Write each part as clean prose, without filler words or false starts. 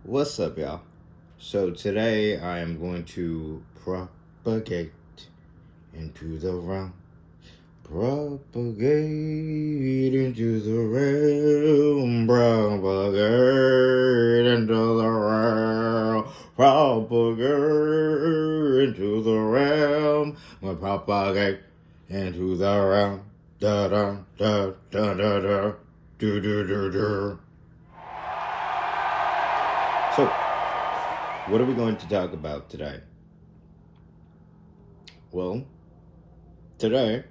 What's up, y'all? So today I am going to propagate into the realm. Propagate into the realm. Propagate into the realm. Propagate into the realm. We propagate into the realm. Da da da da da da. Do do do do. So, what are we going to talk about today? Well, today,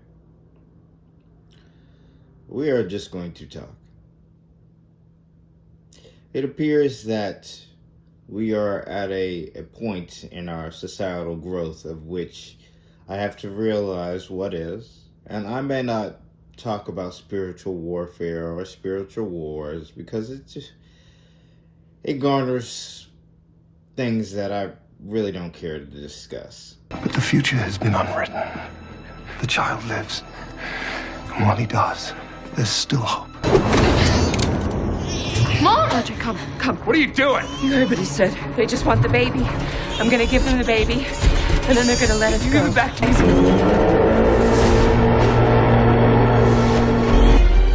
we are just going to talk. It appears that we are at a point in our societal growth of which I have to realize what is, and I may not talk about spiritual warfare or spiritual wars because it garners things that I really don't care to discuss. But the future has been unwritten. The child lives. And while he does, there's still hope. Mom! Roger, come. What are you doing? You heard what he said. They just want the baby. I'm gonna give them the baby, and then they're gonna let us go. Give it back to me.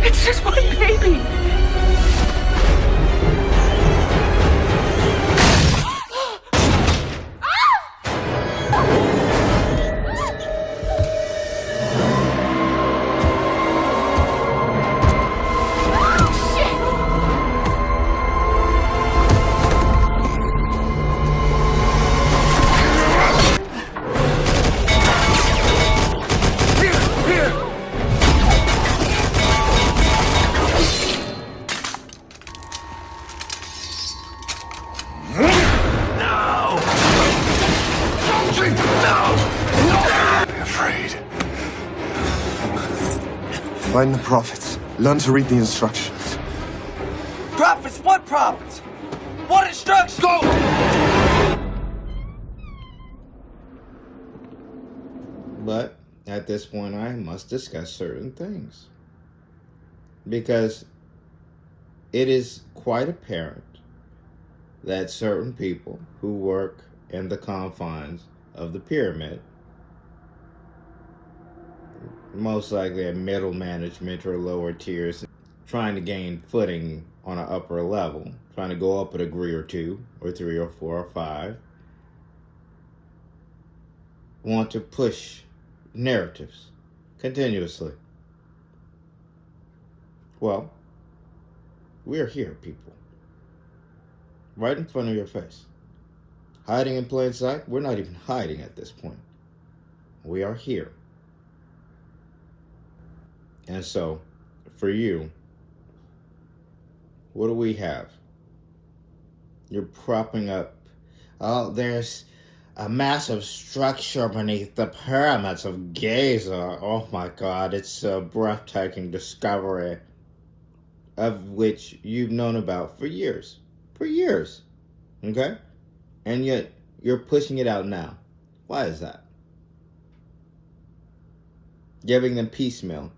It's just one baby. Find the prophets. Learn to read the instructions. Prophets? What prophets? What instructions? Go! But at this point, I must discuss certain things. Because it is quite apparent that certain people who work in the confines of the pyramid, most likely at middle management or lower tiers, trying to gain footing on an upper level, trying to go up a degree or two, or three or four or five, want to push narratives continuously. Well, we're here, people. Right in front of your face. Hiding in plain sight? We're not even hiding at this point. We are here. And so, for you, what do we have? You're propping up, oh, there's a massive structure beneath the pyramids of Giza. Oh my God, it's a breathtaking discovery of which you've known about for years. For years, okay? And yet, you're pushing it out now. Why is that? Giving them piecemeal.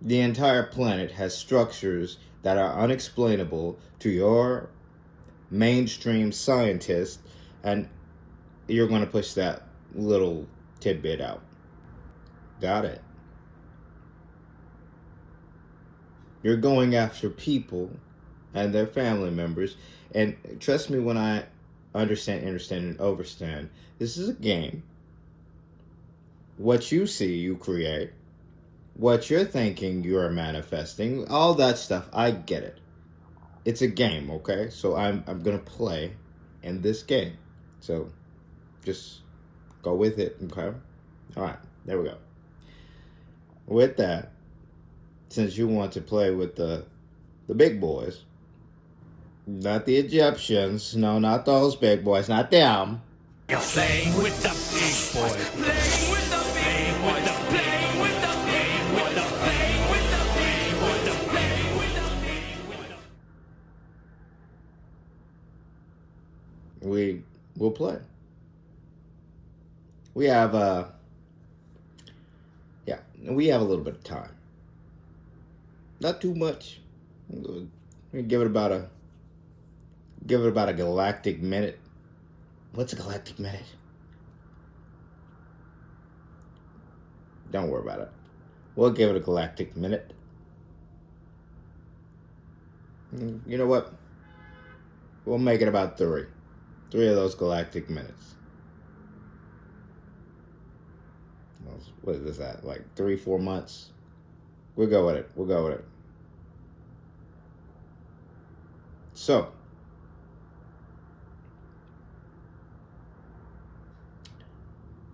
The entire planet has structures that are unexplainable to your mainstream scientist, and you're going to push that little tidbit out. Got it. You're going after people and their family members, and trust me when I understand, and overstand, this is a game. What you see, you create. What you're thinking, you're manifesting. All that stuff, I get it. It's a game, okay? So I'm gonna play in this game. So just go with it, okay? All right, there we go. With that, since you want to play with the big boys, not the Egyptians, no, not those big boys, not them. You're playing with the big boys. Playing with the big boys. Playing with the big boys. Playing with the big boys. Playing with the big boys. We will play. We have we have a little bit of time. Not too much. We give it about a Give it about a galactic minute. What's a galactic minute? Don't worry about it. We'll give it a galactic minute. You know what? We'll make it about 3. 3 of those galactic minutes. What is that? Like 3-4 months? We'll go with it. We'll go with it. So,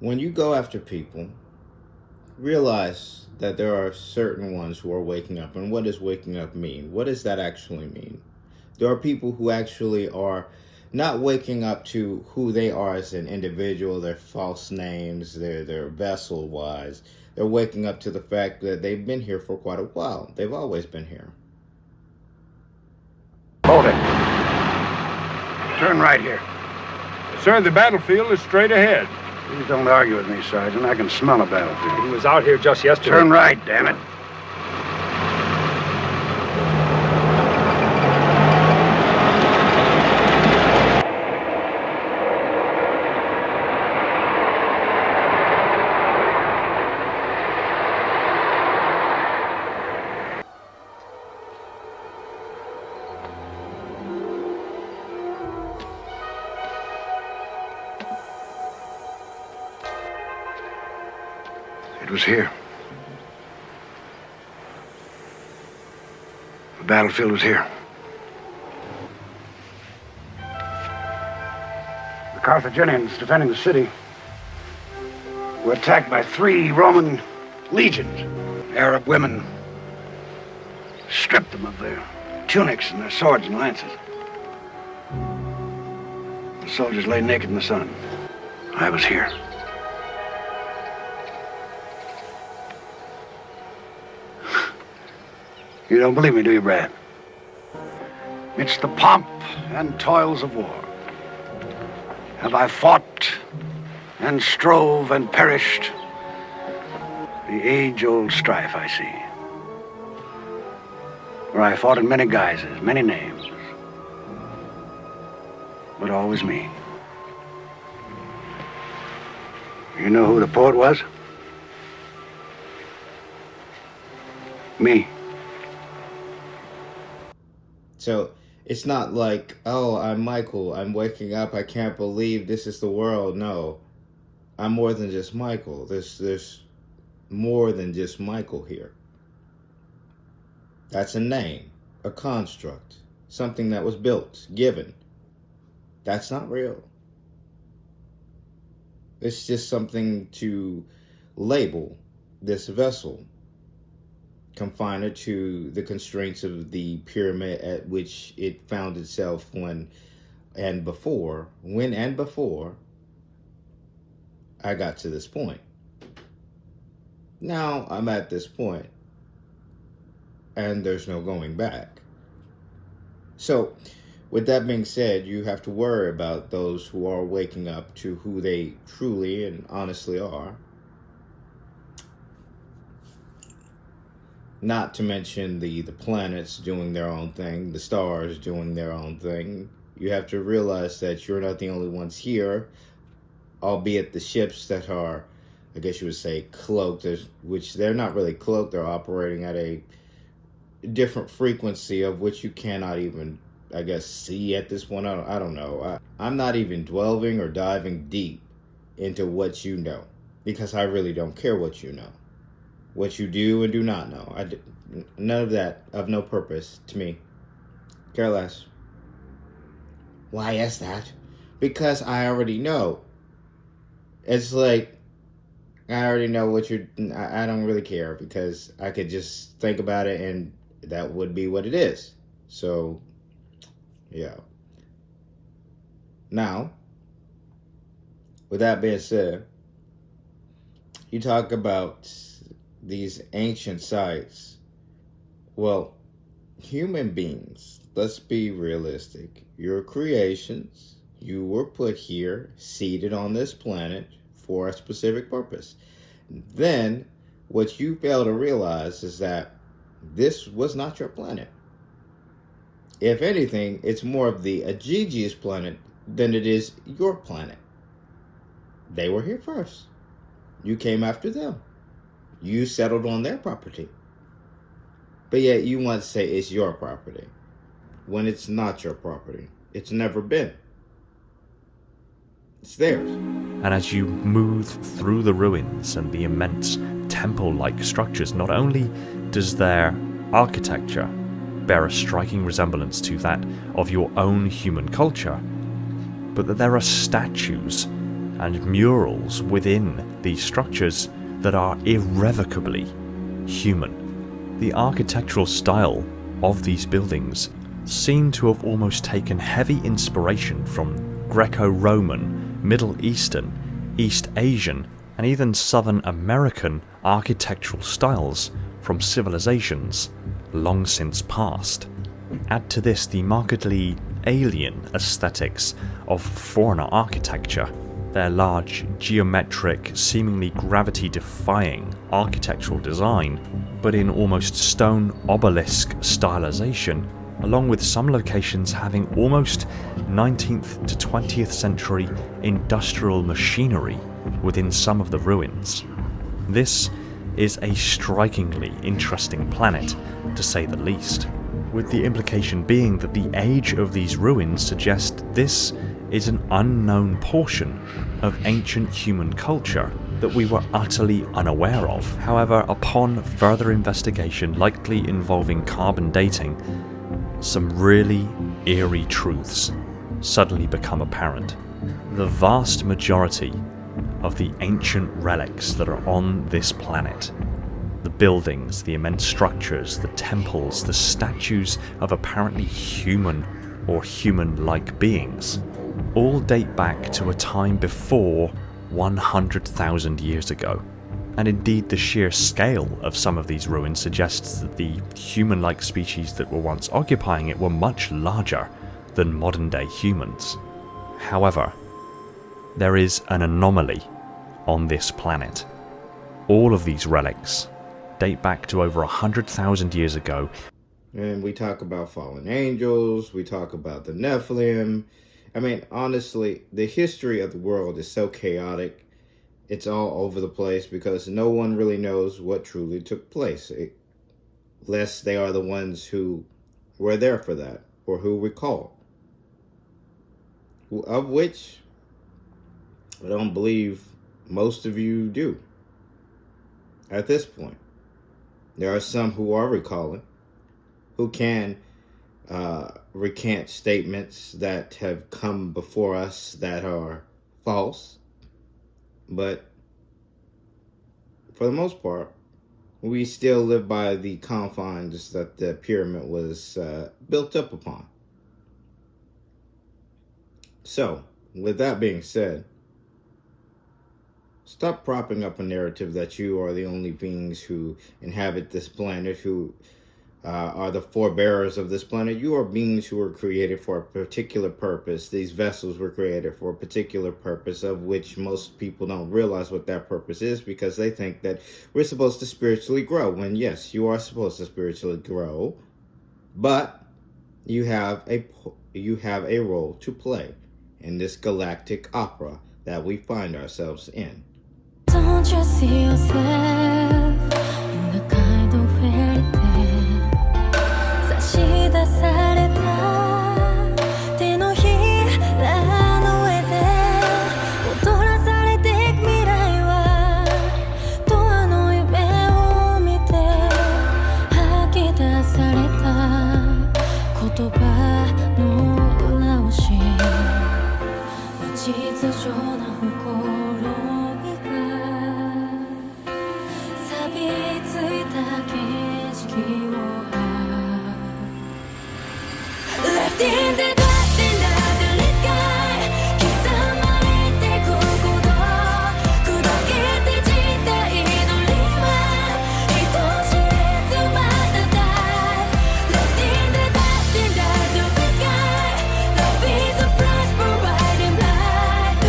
when you go after people, realize that there are certain ones who are waking up. And what does waking up mean? What does that actually mean? There are people who actually are not waking up to who they are as an individual, their false names, their vessel-wise. They're waking up to the fact that they've been here for quite a while. They've always been here. Hold it. Turn right here. Sir, the battlefield is straight ahead. Please don't argue with me, Sergeant. I can smell a battlefield. He was out here just yesterday. Turn right, damn it. It was here. The battlefield was here. The Carthaginians defending the city were attacked by 3 Roman legions. Arab women stripped them of their tunics and their swords and lances. The soldiers lay naked in the sun. I was here. You don't believe me, do you, Brad? Midst the pomp and toils of war, have I fought and strove and perished. The age-old strife I see, where I fought in many guises, many names, but always me. You know who the poet was? Me. So it's not like, oh, I'm Michael, I'm waking up, I can't believe this is the world. No, I'm more than just Michael. There's more than just Michael here. That's a name, a construct, something that was built, given. That's not real. It's just something to label this vessel, confine it to the constraints of the pyramid at which it found itself when and before I got to this point. Now I'm at this point, and there's no going back. So, with that being said, you have to worry about those who are waking up to who they truly and honestly are. Not to mention the planets doing their own thing, the stars doing their own thing. You have to realize that you're not the only ones here, albeit the ships that are, I guess you would say, cloaked, which they're not really cloaked, they're operating at a different frequency of which you cannot even, I guess, see at this point. I don't know. I'm not even delving or diving deep into what you know, because I really don't care what you know. What you do and do not know. None of that, of no purpose to me. Care less. Why is that? Because I already know. It's like, I already know what you're, I don't really care, because I could just think about it and that would be what it is. So, yeah. Now, with that being said, you talk about these ancient sites. Well, human beings, let's be realistic. You're creations. You were put here, seated on this planet for a specific purpose. Then, what you fail to realize is that this was not your planet. if anything, it's more of the Ajiji's planet than it is your planet. They were here first. You came after them. You settled on their property. But yet you want to say it's your property when it's not your property. It's never been. It's theirs. And as you move through the ruins and the immense temple-like structures, not only does their architecture bear a striking resemblance to that of your own human culture, but that there are statues and murals within these structures that are irrevocably human. The architectural style of these buildings seem to have almost taken heavy inspiration from Greco-Roman, Middle Eastern, East Asian, and even Southern American architectural styles from civilizations long since past. Add to this the markedly alien aesthetics of foreigner architecture, their large, geometric, seemingly gravity-defying architectural design, but in almost stone obelisk stylization, along with some locations having almost 19th to 20th century industrial machinery within some of the ruins. This is a strikingly interesting planet, to say the least, with the implication being that the age of these ruins suggests this is an unknown portion of ancient human culture that we were utterly unaware of. However, upon further investigation, likely involving carbon dating, some really eerie truths suddenly become apparent. The vast majority of the ancient relics that are on this planet, the buildings, the immense structures, the temples, the statues of apparently human or human-like beings, all date back to a time before 100,000 years ago. And indeed, the sheer scale of some of these ruins suggests that the human-like species that were once occupying it were much larger than modern-day humans. However, there is an anomaly on this planet. All of these relics date back to over 100,000 years ago. And we talk about fallen angels, we talk about the Nephilim. I mean, honestly, the history of the world is so chaotic. It's all over the place because no one really knows what truly took place, unless they are the ones who were there for that or who recall. Of which I don't believe most of you do at this point. There are some who are recalling, who can recant statements that have come before us that are false. But for the most part, we still live by the confines that the pyramid was built up upon. So, with that being said, stop propping up a narrative that you are the only beings who inhabit this planet, who are the forebearers of this planet. You are beings who were created for a particular purpose. These vessels were created for a particular purpose, of which most people don't realize what that purpose is because they think that we're supposed to spiritually grow. When yes, you are supposed to spiritually grow, but you have a role to play in this galactic opera that we find ourselves in. Don't you see yourself in the kind of fairy tale? 差し出された手のひらの上で踊らされていく未来はドアの夢を見て吐き出された言葉の裏押し無秩序な心in the dust and under the sky 刻まれてくこと砕けて地帯のリマ人知れずまたdie Lost in the dust and under the sky Love is a flash for bright and blind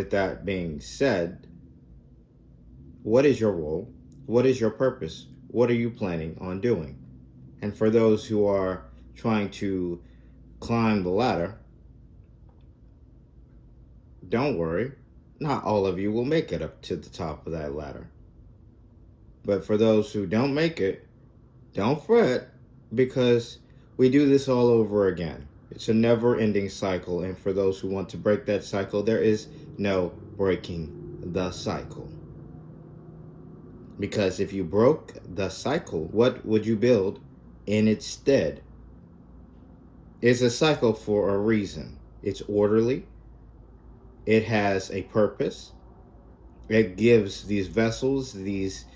with that being said, what is your role? What is your purpose? What are you planning on doing? And for those who are trying to climb the ladder, don't worry. Not all of you will make it up to the top of that ladder. But for those who don't make it, don't fret, because we do this all over again. It's a never-ending cycle, and for those who want to break that cycle, there is no breaking the cycle. Because if you broke the cycle, what would you build in its stead? It's a cycle for a reason. It's orderly. It has a purpose. It gives these vessels, these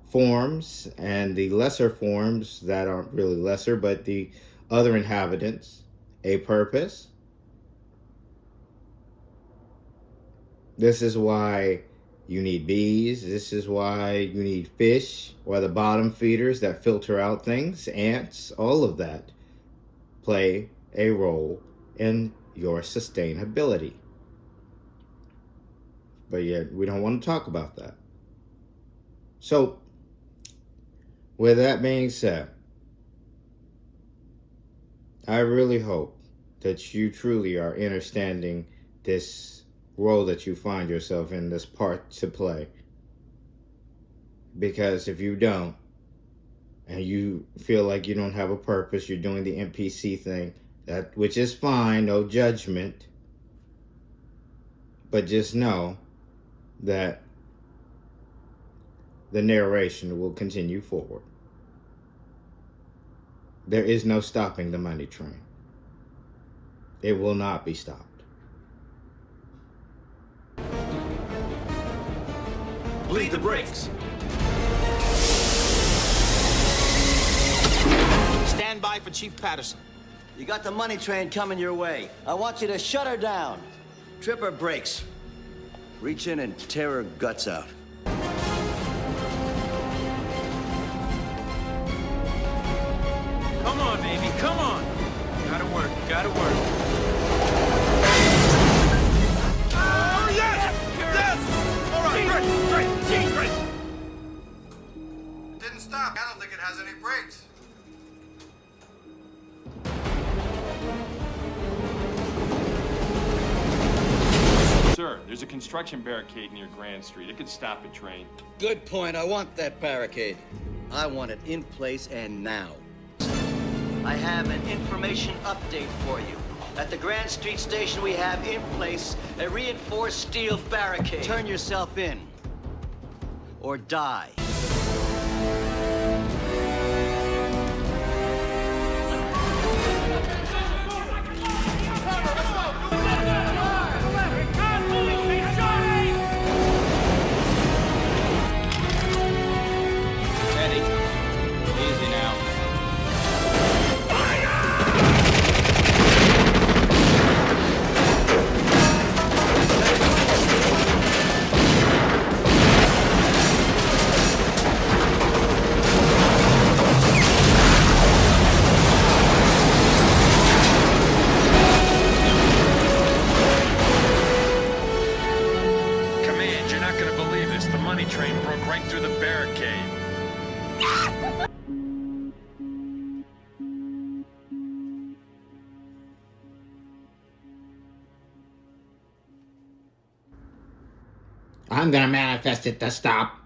forms, and the lesser forms that aren't really lesser, but the other inhabitants, a purpose. This is why you need bees. This is why you need fish, or the bottom feeders that filter out things, ants, all of that play a role in your sustainability. But yet, we don't want to talk about that. So, with that being said, I really hope that you truly are understanding this role that you find yourself in, this part to play. Because if you don't, and you feel like you don't have a purpose, you're doing the NPC thing, which is fine, no judgment. But just know that the narration will continue forward. There is no stopping the money train. It will not be stopped. Bleed the brakes. Stand by for Chief Patterson. You got the money train coming your way. I want you to shut her down. Trip her brakes. Reach in and tear her guts out. Come on, baby, come on. Gotta work, gotta work. Oh, yes! Yes! All right, great. Didn't stop. I don't think it has any brakes. Sir, there's a construction barricade near Grand Street. It could stop a train. Good point. I want that barricade. I want it in place and now. I have an information update for you. At the Grand Street station, we have in place a reinforced steel barricade. Turn yourself in. Or die. I'm gonna manifest it to stop.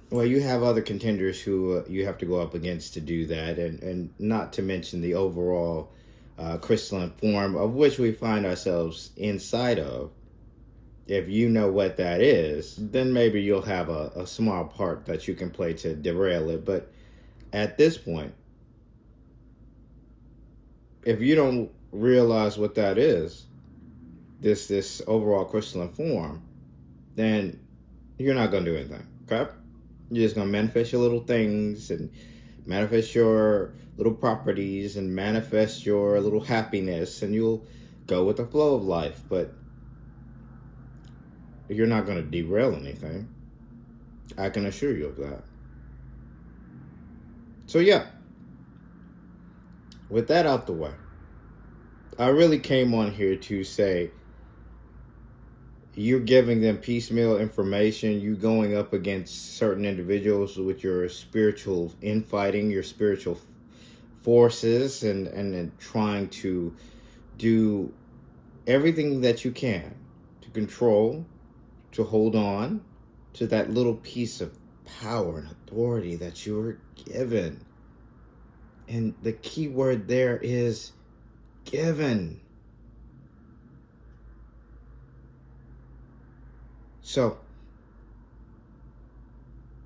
Well, you have other contenders who you have to go up against to do that, and not to mention the overall crystalline form of which we find ourselves inside of. If you know what that is, then maybe you'll have a small part that you can play to derail it. But at this point, if you don't realize what that is, this overall crystalline form, then you're not going to do anything, okay? You're just going to manifest your little things and manifest your little properties and manifest your little happiness, and you'll go with the flow of life, but you're not going to derail anything. I can assure you of that. So yeah, with that out the way, I really came on here to say you're giving them piecemeal information. You going up against certain individuals with your spiritual infighting, your spiritual forces, and trying to do everything that you can to control, to hold on to that little piece of power and authority that you were given. And the key word there is given. So,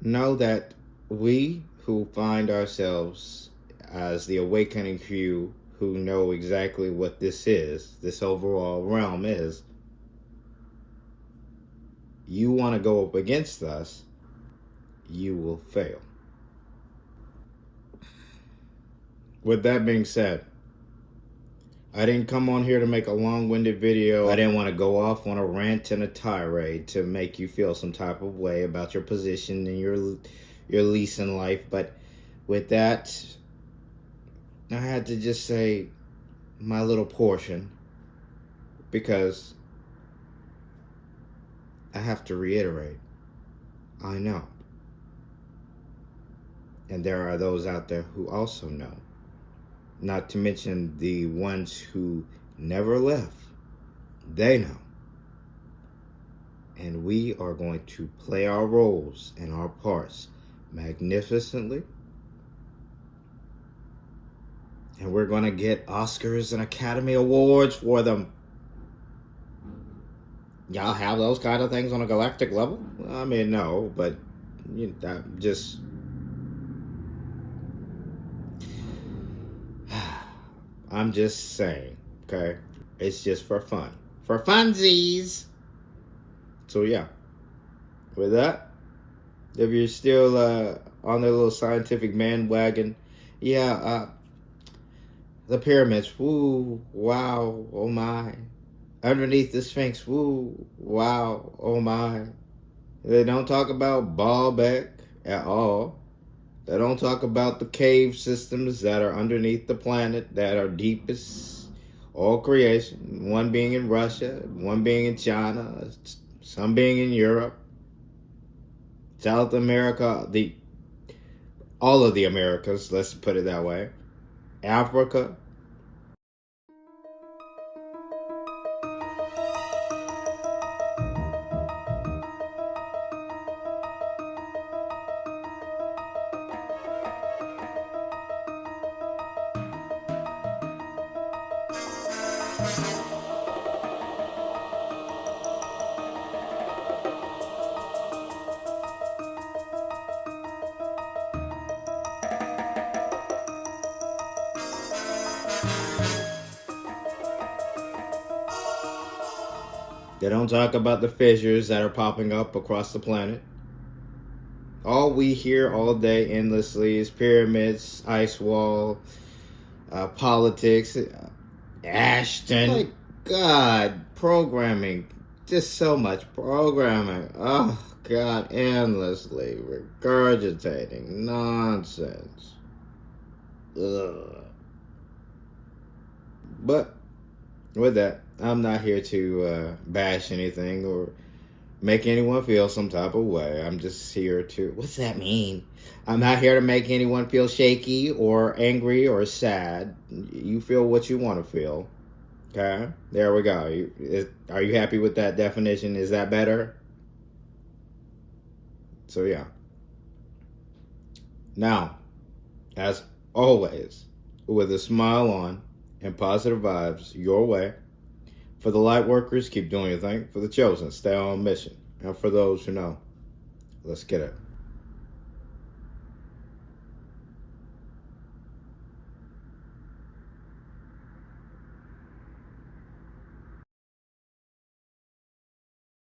know that we who find ourselves as the awakening few who know exactly what this is, this overall realm is, you want to go up against us, you will fail. With that being said, I didn't come on here to make a long-winded video. I didn't want to go off on a rant and a tirade to make you feel some type of way about your position and your lease in life. But with that, I had to just say my little portion, because I have to reiterate, I know. And there are those out there who also know. Not to mention the ones who never left. They know. And we are going to play our roles and our parts magnificently. And we're going to get Oscars and Academy Awards for them. Y'all have those kind of things on a galactic level? I mean, no, but I'm just... I'm just saying, okay? It's just for fun. For funsies! So yeah. With that, if you're still on the little scientific bandwagon, yeah, the pyramids, woo, wow, oh my. Underneath the Sphinx, woo, wow, oh my. They don't talk about Baalbek at all. They don't talk about the cave systems that are underneath the planet that are deepest all creation. One being in Russia, one being in China, some being in Europe, South America, all of the Americas, let's put it that way. Africa. They don't talk about the fissures that are popping up across the planet. All we hear all day endlessly is pyramids, ice wall, politics, Ashton. My God, programming. Just so much programming. Oh, God, endlessly regurgitating nonsense. Ugh. But with that, I'm not here to bash anything or make anyone feel some type of way. I'm just here to... What's that mean? I'm not here to make anyone feel shaky or angry or sad. You feel what you want to feel. Okay? There we go. Are you happy with that definition? Is that better? So, yeah. Now, as always, with a smile on and positive vibes your way, for the light workers, keep doing your thing. For the chosen, stay on mission. And for those who know, let's get it.